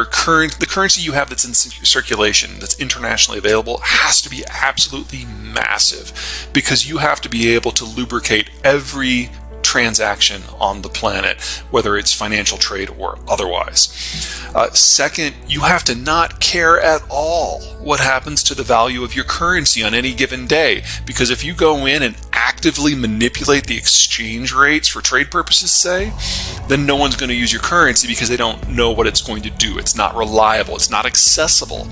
the currency you have that's in circulation, that's internationally available, has to be absolutely massive, because you have to be able to lubricate every transaction on the planet, whether it's financial trade or otherwise. Second, you have to not care at all what happens to the value of your currency on any given day, because if you go in and actively manipulate the exchange rates for trade purposes, say, then no one's going to use your currency because they don't know what it's going to do. It's not reliable. It's not accessible.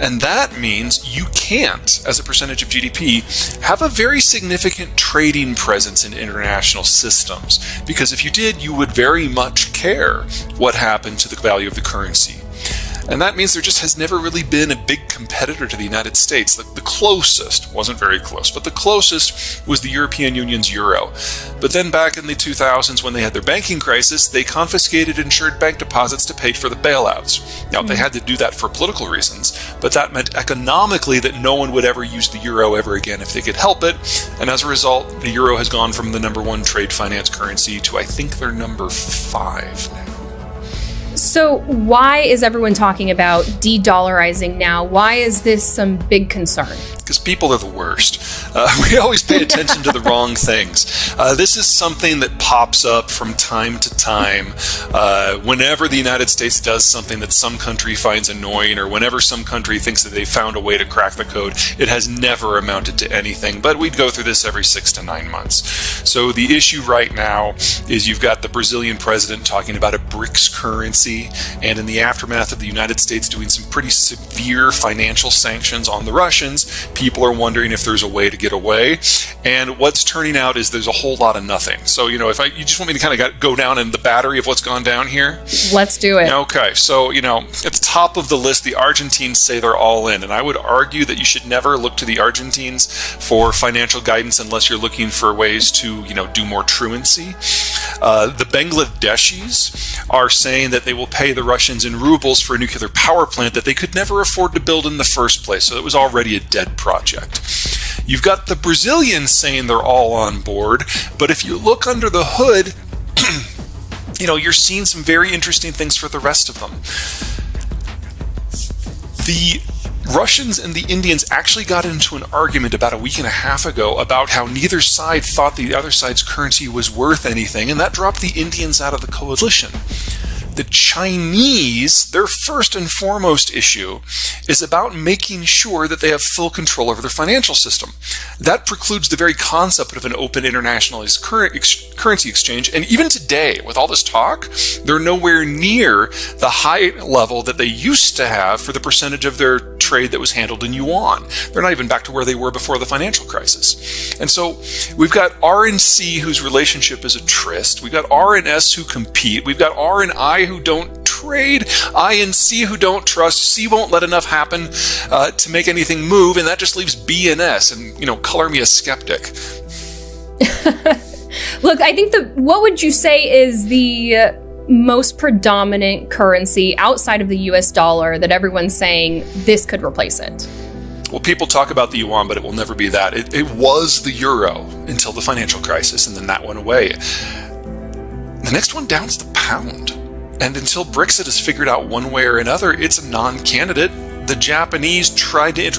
And that means you can't, as a percentage of GDP, have a very significant trading presence in international systems. Because if you did, you would very much care what happened to the value of the currency. And that means there just has never really been a big competitor to the United States. The closest, wasn't very close, but the closest was the European Union's euro. But then back in the 2000s, when they had their banking crisis, they confiscated insured bank deposits to pay for the bailouts. Now, they had to do that for political reasons, but that meant economically that no one would ever use the euro ever again if they could help it. And as a result, the euro has gone from the #1 trade finance currency to, I think, they're #5 now. So why is everyone talking about de-dollarizing now? Why is this some big concern? Because people are the worst. We always pay attention to the wrong things. This is something that pops up from time to time whenever the United States does something that some country finds annoying, or whenever some country thinks that they found a way to crack the code. It has never amounted to anything, but we'd go through this every 6 to 9 months. So the issue right now is you've got the Brazilian president talking about a BRICS currency, and in the aftermath of the United States doing some pretty severe financial sanctions on the Russians, people are wondering if there's a way to get away. And what's turning out is there's a whole lot of nothing. So, you you just want me to kind of go down in the battery of what's gone down here? Let's do it. Okay. So, at the top of the list, the Argentines say they're all in. And I would argue that you should never look to the Argentines for financial guidance unless you're looking for ways to, do more truancy. The Bangladeshis are saying that they will pay the Russians in rubles for a nuclear power plant that they could never afford to build in the first place. So it was already a dead project. You've got the Brazilians saying they're all on board, but if you look under the hood, you're seeing some very interesting things for the rest of them. The Russians and the Indians actually got into an argument about a week and a half ago about how neither side thought the other side's currency was worth anything, and that dropped the Indians out of the coalition. The Chinese, their first and foremost issue is about making sure that they have full control over their financial system. That precludes the very concept of an open internationalized currency exchange. And even today, with all this talk, they're nowhere near the high level that they used to have for the percentage of their trade that was handled in yuan. They're not even back to where they were before the financial crisis. And so we've got R and C, whose relationship is a tryst. We've got R and S who compete. We've got R and I who don't trade, I and C who don't trust. C won't let enough happen to make anything move, and that just leaves B and S. And color me a skeptic. Look, I think what would you say is the most predominant currency outside of the US dollar that everyone's saying this could replace it? Well, people talk about the yuan, but it will never be that. It was the euro until the financial crisis, and then that went away. The next one down's the pound. And until Brexit is figured out one way or another, it's a non-candidate. The Japanese tried to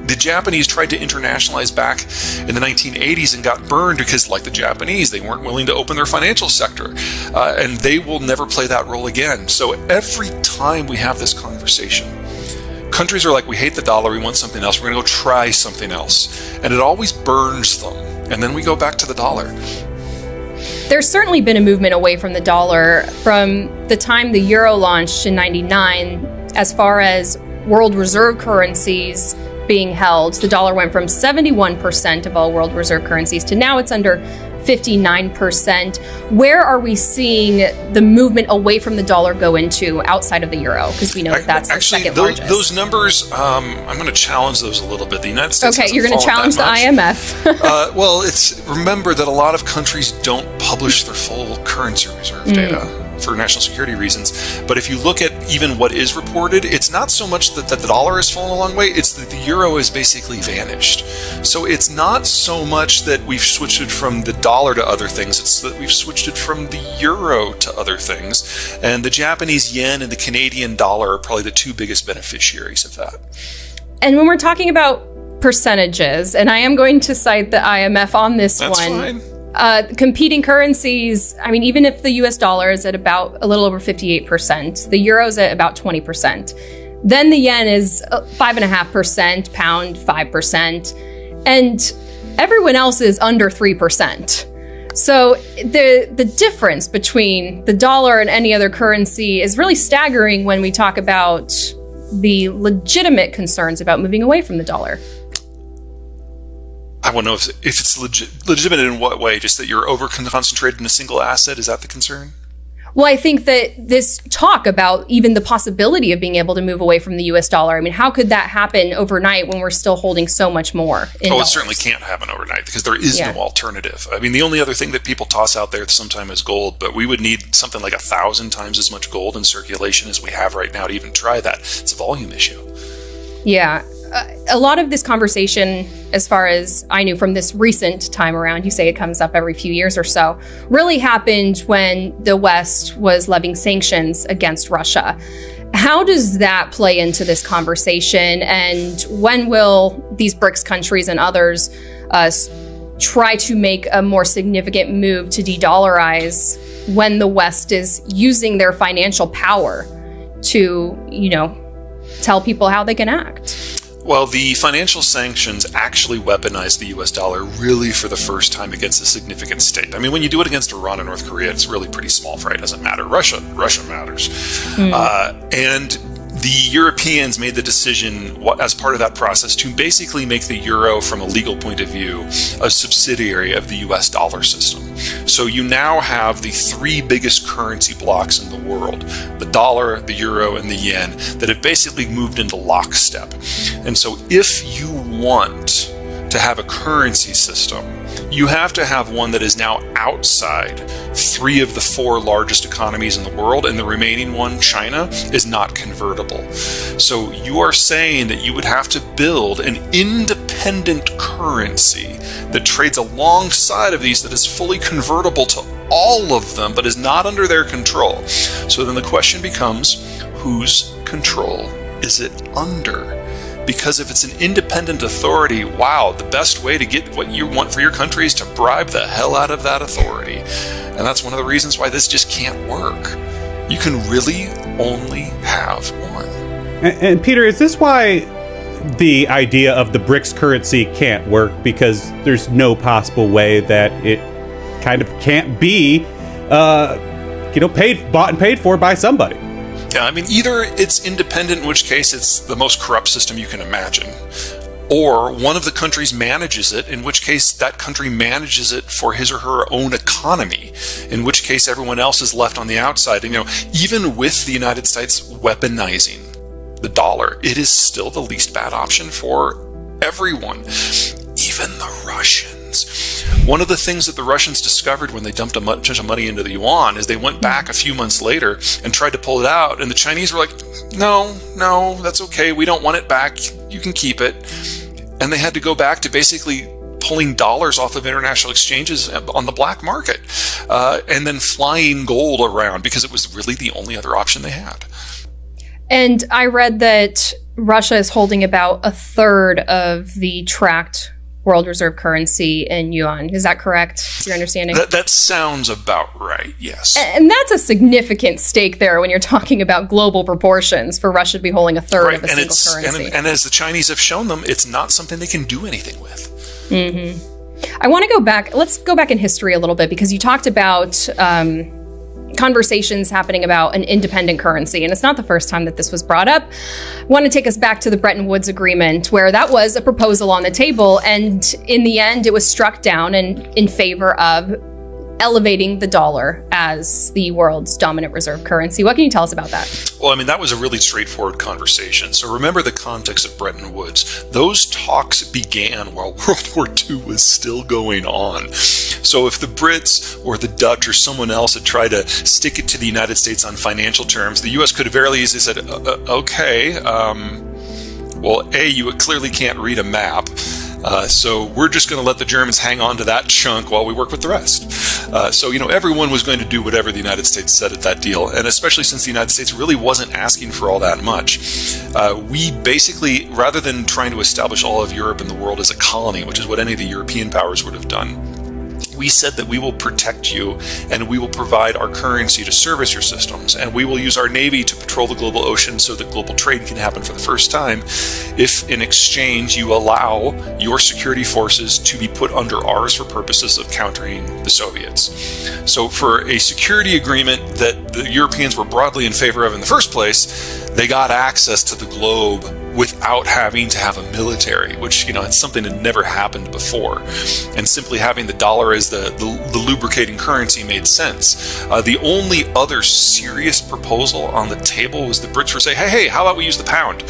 The Japanese tried to internationalize back in the 1980s and got burned because, like the Japanese, they weren't willing to open their financial sector. And they will never play that role again. So every time we have this conversation, countries are like, we hate the dollar, we want something else, we're going to go try something else. And it always burns them. And then we go back to the dollar. There's certainly been a movement away from the dollar from the time the euro launched in '99. As far as world reserve currencies being held, the dollar went from 71% of all world reserve currencies to now it's under 59%. Where are we seeing the movement away from the dollar go into outside of the euro? Because we know that's the second largest. Those numbers, I'm going to challenge those a little bit. The United States. Okay, you're going to challenge the IMF. Well, remember that a lot of countries don't publish their full currency reserve data. for national security reasons. But if you look at even what is reported, it's not so much that the dollar has fallen a long way, it's that the euro has basically vanished. So it's not so much that we've switched it from the dollar to other things, it's that we've switched it from the euro to other things. And the Japanese yen and the Canadian dollar are probably the two biggest beneficiaries of that. And when we're talking about percentages, and I am going to cite the IMF on this That's one. Fine. Competing currencies, I mean, even if the US dollar is at about a little over 58%, the euro's at about 20%, then the yen is 5.5%, pound 5%, and everyone else is under 3%. So the difference between the dollar and any other currency is really staggering when we talk about the legitimate concerns about moving away from the dollar. I want to know if it's legitimate in what way? Just that you're over-concentrated in a single asset? Is that the concern? Well, I think that this talk about even the possibility of being able to move away from the US dollar, I mean, how could that happen overnight when we're still holding so much more in dollars? It certainly can't happen overnight because there is no alternative. I mean, the only other thing that people toss out there sometimes is gold, but we would need something like 1,000 times as much gold in circulation as we have right now to even try that. It's a volume issue. Yeah. A lot of this conversation, as far as I knew from this recent time around, you say it comes up every few years or so, really happened when the West was levying sanctions against Russia. How does that play into this conversation? And when will these BRICS countries and others try to make a more significant move to de-dollarize when the West is using their financial power to, tell people how they can act? Well, the financial sanctions actually weaponized the US dollar really for the first time against a significant state. I mean, when you do it against Iran and North Korea, it's really pretty small fry. It doesn't matter. Russia matters. And the Europeans made the decision as part of that process to basically make the euro, from a legal point of view, a subsidiary of the US dollar system. So you now have the three biggest currency blocks in the world, the dollar, the euro, and the yen, that have basically moved into lockstep. And so if you want to have a currency system, you have to have one that is now outside three of the four largest economies in the world, and the remaining one, China, is not convertible. So you are saying that you would have to build an independent currency that trades alongside of these, that is fully convertible to all of them, but is not under their control. So then the question becomes, whose control is it under? Because if it's an independent authority, wow, the best way to get what you want for your country is to bribe the hell out of that authority. And that's one of the reasons why this just can't work. You can really only have one. And Peter, is this why the idea of the BRICS currency can't work? Because there's no possible way that it kind of can't be, bought and paid for by somebody. Yeah, I mean, either it's independent, in which case it's the most corrupt system you can imagine, or one of the countries manages it, in which case that country manages it for his or her own economy, in which case everyone else is left on the outside. And, even with the United States weaponizing the dollar, it is still the least bad option for everyone, even the Russians. One of the things that the Russians discovered when they dumped a bunch of money into the yuan is they went back a few months later and tried to pull it out, and the Chinese were like, no, that's okay, we don't want it back, you can keep it. And they had to go back to basically pulling dollars off of international exchanges on the black market, and then flying gold around, because it was really the only other option they had. And I read that Russia is holding about a third of the tracked world reserve currency in yuan. Is that correct? Your understanding? That sounds about right, yes. And that's a significant stake there when you're talking about global proportions, for Russia to be holding a third of a single currency. And as the Chinese have shown them, it's not something they can do anything with. Mm-hmm. I want to go back. Let's go back in history a little bit, because you talked about conversations happening about an independent currency, and it's not the first time that this was brought up. I want to take us back to the Bretton Woods Agreement, where that was a proposal on the table, and in the end it was struck down and in favor of elevating the dollar as the world's dominant reserve currency. What can you tell us about that? Well, I mean, that was a really straightforward conversation. So remember the context of Bretton Woods. Those talks began while World War II was still going on. So if the Brits or the Dutch or someone else had tried to stick it to the United States on financial terms, the U.S. could have very easily said, okay, well, A, you clearly can't read a map. So we're just going to let the Germans hang on to that chunk while we work with the rest. So, everyone was going to do whatever the United States said at that deal. And especially since the United States really wasn't asking for all that much, we basically, rather than trying to establish all of Europe and the world as a colony, which is what any of the European powers would have done, we said that we will protect you and we will provide our currency to service your systems, and we will use our navy to patrol the global ocean so that global trade can happen for the first time if in exchange you allow your security forces to be put under ours for purposes of countering the Soviets. So for a security agreement that the Europeans were broadly in favor of in the first place, they got access to the globe without having to have a military, which, it's something that never happened before. And simply having the dollar as the lubricating currency made sense. The only other serious proposal on the table was the Brits were saying, hey, how about we use the pound?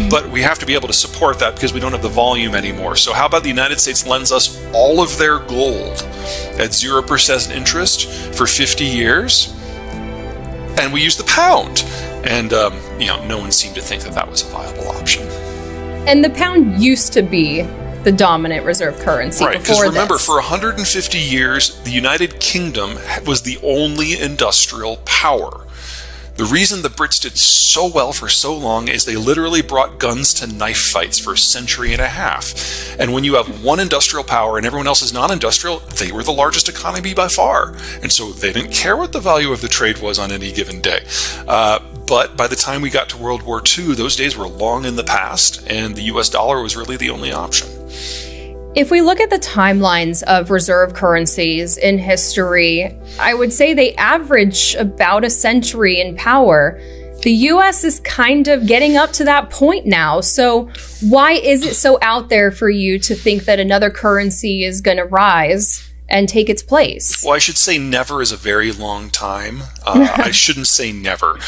But we have to be able to support that because we don't have the volume anymore. So how about the United States lends us all of their gold at 0% interest for 50 years? And we use the pound. And, no one seemed to think that that was a viable option. And the pound used to be the dominant reserve currency right, before this. Because remember, for 150 years, the United Kingdom was the only industrial power. The reason the Brits did so well for so long is they literally brought guns to knife fights for a century and a half. And when you have one industrial power and everyone else is non-industrial, they were the largest economy by far. And so they didn't care what the value of the trade was on any given day. But by the time we got to World War II, those days were long in the past, and the US dollar was really the only option. If we look at the timelines of reserve currencies in history, I would say they average about a century in power. The US is kind of getting up to that point now. So why is it so out there for you to think that another currency is going to rise and take its place? Well, I should say never is a very long time. I shouldn't say never.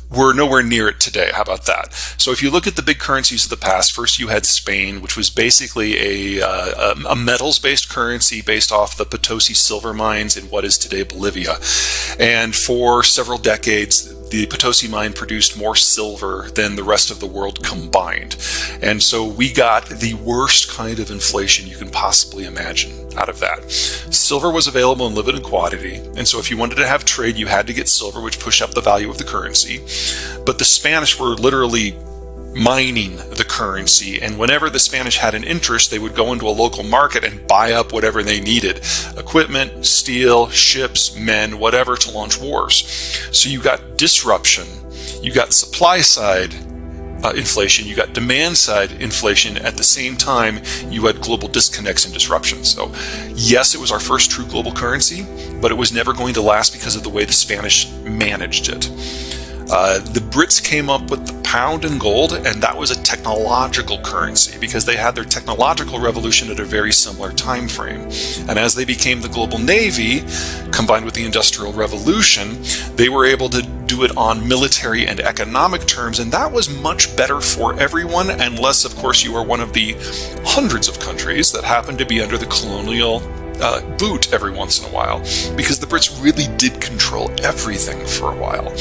We're nowhere near it today. How about that? So if you look at the big currencies of the past, first you had Spain, which was basically a metals-based currency based off the Potosi silver mines in what is today Bolivia. And for several decades, the Potosi mine produced more silver than the rest of the world combined. And so we got the worst kind of inflation you can possibly imagine out of that. Silver was available in limited quantity, and so if you wanted to have trade, you had to get silver, which pushed up the value of the currency. But the Spanish were literally mining the currency, and whenever the Spanish had an interest, they would go into a local market and buy up whatever they needed: equipment, steel, ships, men, whatever, to launch wars. So you got disruption, you got supply side inflation, you got demand side inflation. At the same time, you had global disconnects and disruptions. So yes, it was our first true global currency, but it was never going to last because of the way the Spanish managed it. The Brits came up with the pound and gold, and that was a technological currency because they had their technological revolution at a very similar time frame. And as they became the global navy, combined with the Industrial Revolution, they were able to do it on military and economic terms, and that was much better for everyone, unless, of course, you are one of the hundreds of countries that happen to be under the colonial boot every once in a while, because the Brits really did control everything for a while.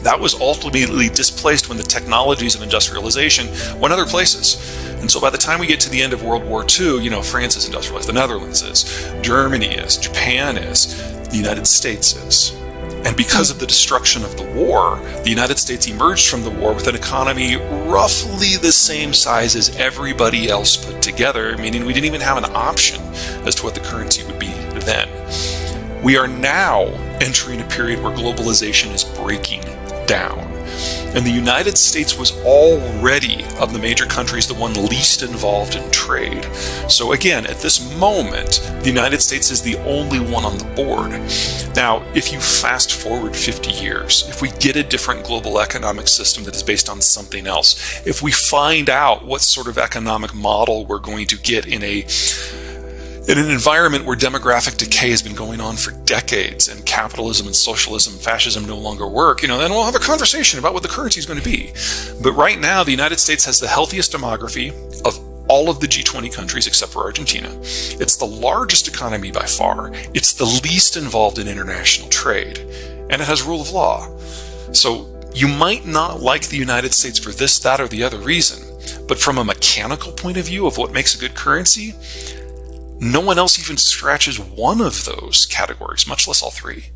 That was ultimately displaced when the technologies of industrialization went other places. And so by the time we get to the end of World War II, France is industrialized, the Netherlands is, Germany is, Japan is, the United States is. And because of the destruction of the war, the United States emerged from the war with an economy roughly the same size as everybody else put together, meaning we didn't even have an option as to what the currency would be then. We are now entering a period where globalization is breaking down. And the United States was already, of the major countries, the one least involved in trade. So again, at this moment, the United States is the only one on the board. Now, if you fast forward 50 years, if we get a different global economic system that is based on something else, if we find out what sort of economic model we're going to get in a In an environment where demographic decay has been going on for decades and capitalism and socialism and fascism no longer work, then we'll have a conversation about what the currency is going to be. But right now, the United States has the healthiest demography of all of the G20 countries except for Argentina. It's the largest economy by far. It's the least involved in international trade. And it has rule of law. So you might not like the United States for this, that, or the other reason. But from a mechanical point of view of what makes a good currency, no one else even scratches one of those categories, much less all three.